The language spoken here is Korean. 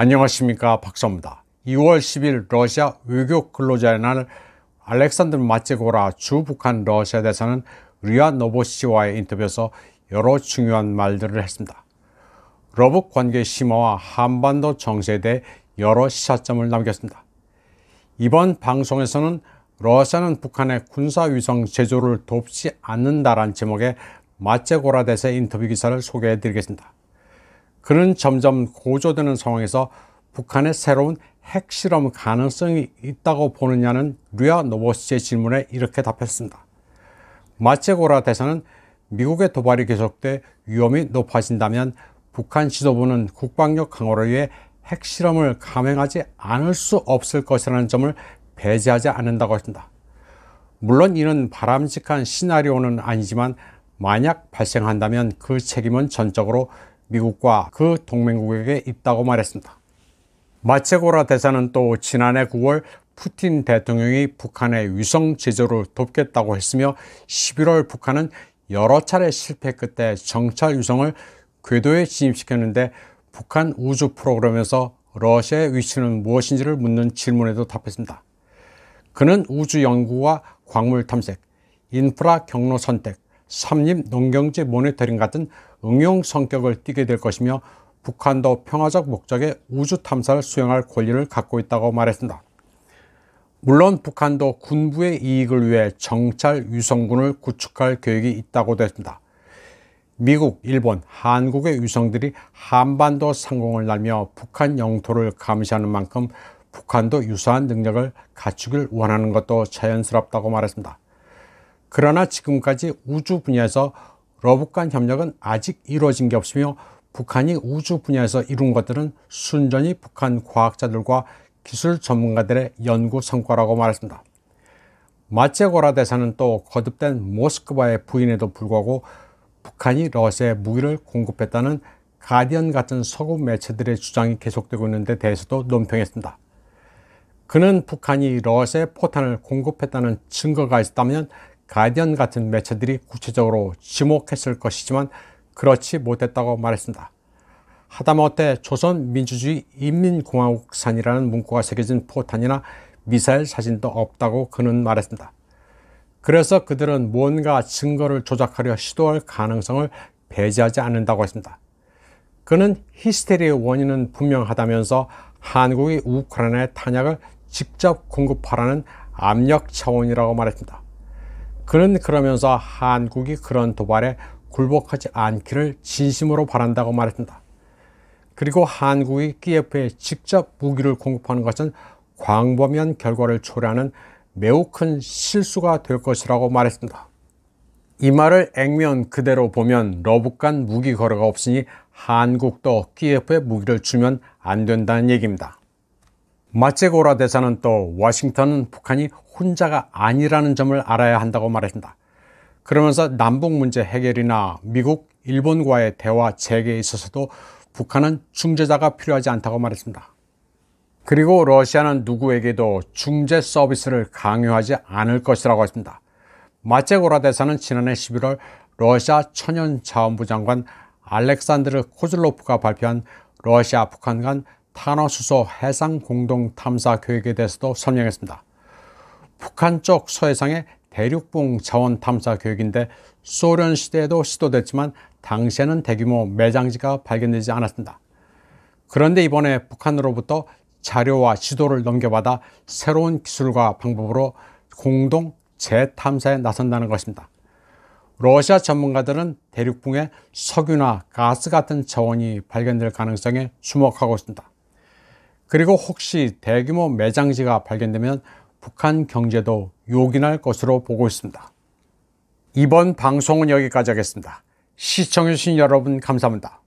안녕하십니까, 박사입니다. 2월 10일 러시아 외교 근로자의 날 알렉산드르 마체고라 주 북한 러시아 대사는 리아 노보시와의 인터뷰에서 여러 중요한 말들을 했습니다. 러북 관계 심화와 한반도 정세에 대해 여러 시사점을 남겼습니다. 이번 방송에서는 러시아는 북한의 군사위성 제조를 돕지 않는다란 제목의 마체고라 대사의 인터뷰 기사를 소개해 드리겠습니다. 그는 점점 고조되는 상황에서 북한의 새로운 핵실험 가능성이 있다고 보느냐는 리아 노보시의 질문에 이렇게 답했습니다. 마체고라 대사는 미국의 도발이 계속돼 위험이 높아진다면 북한 지도부는 국방력 강화를 위해 핵실험을 감행하지 않을 수 없을 것이라는 점을 배제하지 않는다고 했습니다. 물론 이는 바람직한 시나리오는 아니지만 만약 발생한다면 그 책임은 전적으로 미국과 그 동맹국에게 있다고 말했습니다. 마체고라 대사는 또 지난해 9월 푸틴 대통령이 북한의 위성 제조를 돕겠다고 했으며 11월 북한은 여러 차례 실패 끝에 정찰 위성을 궤도에 진입시켰는데 북한 우주 프로그램에서 러시아의 위치는 무엇인지를 묻는 질문에도 답했습니다. 그는 우주 연구와 광물 탐색, 인프라 경로 선택, 삼림 농경지 모니터링 같은 응용 성격을 띠게 될 것이며 북한도 평화적 목적의 우주 탐사를 수행할 권리를 갖고 있다고 말했습니다. 물론 북한도 군부의 이익을 위해 정찰 위성군을 구축할 계획이 있다고도 했습니다. 미국, 일본, 한국의 위성들이 한반도 상공을 날며 북한 영토를 감시하는 만큼 북한도 유사한 능력을 갖추길 원하는 것도 자연스럽다고 말했습니다. 그러나 지금까지 우주 분야에서 러북 간 협력은 아직 이루어진 게 없으며 북한이 우주 분야에서 이룬 것들은 순전히 북한 과학자들과 기술 전문가들의 연구 성과라고 말했습니다. 마체고라 대사는 또 거듭된 모스크바의 부인에도 불구하고 북한이 러시아에 무기를 공급했다는 가디언 같은 서구 매체들의 주장이 계속되고 있는 데 대해서도 논평했습니다. 그는 북한이 러시아에 포탄을 공급했다는 증거가 있다면 가디언 같은 매체들이 구체적으로 지목했을 것이지만 그렇지 못했다고 말했습니다. 하다못해 조선민주주의 인민공화국산이라는 문구가 새겨진 포탄이나 미사일 사진도 없다고 그는 말했습니다. 그래서 그들은 뭔가 증거를 조작하려 시도할 가능성을 배제하지 않는다고 했습니다. 그는 히스테리의 원인은 분명하다면서 한국이 우크라이나에 탄약을 직접 공급하라는 압력 차원이라고 말했습니다. 그는 그러면서 한국이 그런 도발에 굴복하지 않기를 진심으로 바란다고 말했습니다. 그리고 한국이 키예프에 직접 무기를 공급하는 것은 광범위한 결과를 초래하는 매우 큰 실수가 될 것이라고 말했습니다. 이 말을 액면 그대로 보면 러북 간 무기 거래가 없으니 한국도 키예프에 무기를 주면 안 된다는 얘기입니다. 마체고라 대사는 또 워싱턴은 북한이 혼자가 아니라는 점을 알아야 한다고 말했습니다. 그러면서 남북 문제 해결이나 미국, 일본과의 대화 재개에 있어서도 북한은 중재자가 필요하지 않다고 말했습니다. 그리고 러시아는 누구에게도 중재 서비스를 강요하지 않을 것이라고 했습니다. 마체고라 대사는 지난해 11월 러시아 천연자원부 장관 알렉산드르 코즐로프가 발표한 러시아 북한 간 탄화수소 해상 공동 탐사 계획에 대해서도 설명했습니다. 북한 쪽 서해상의 대륙봉 자원 탐사 계획인데 소련 시대에도 시도됐지만 당시에는 대규모 매장지가 발견되지 않았습니다. 그런데 이번에 북한으로부터 자료와 지도를 넘겨받아 새로운 기술과 방법으로 공동 재탐사에 나선다는 것입니다. 러시아 전문가들은 대륙봉에 석유나 가스 같은 자원이 발견될 가능성에 주목하고 있습니다. 그리고 혹시 대규모 매장지가 발견되면 북한 경제도 요긴할 것으로 보고 있습니다. 이번 방송은 여기까지 하겠습니다. 시청해주신 여러분 감사합니다.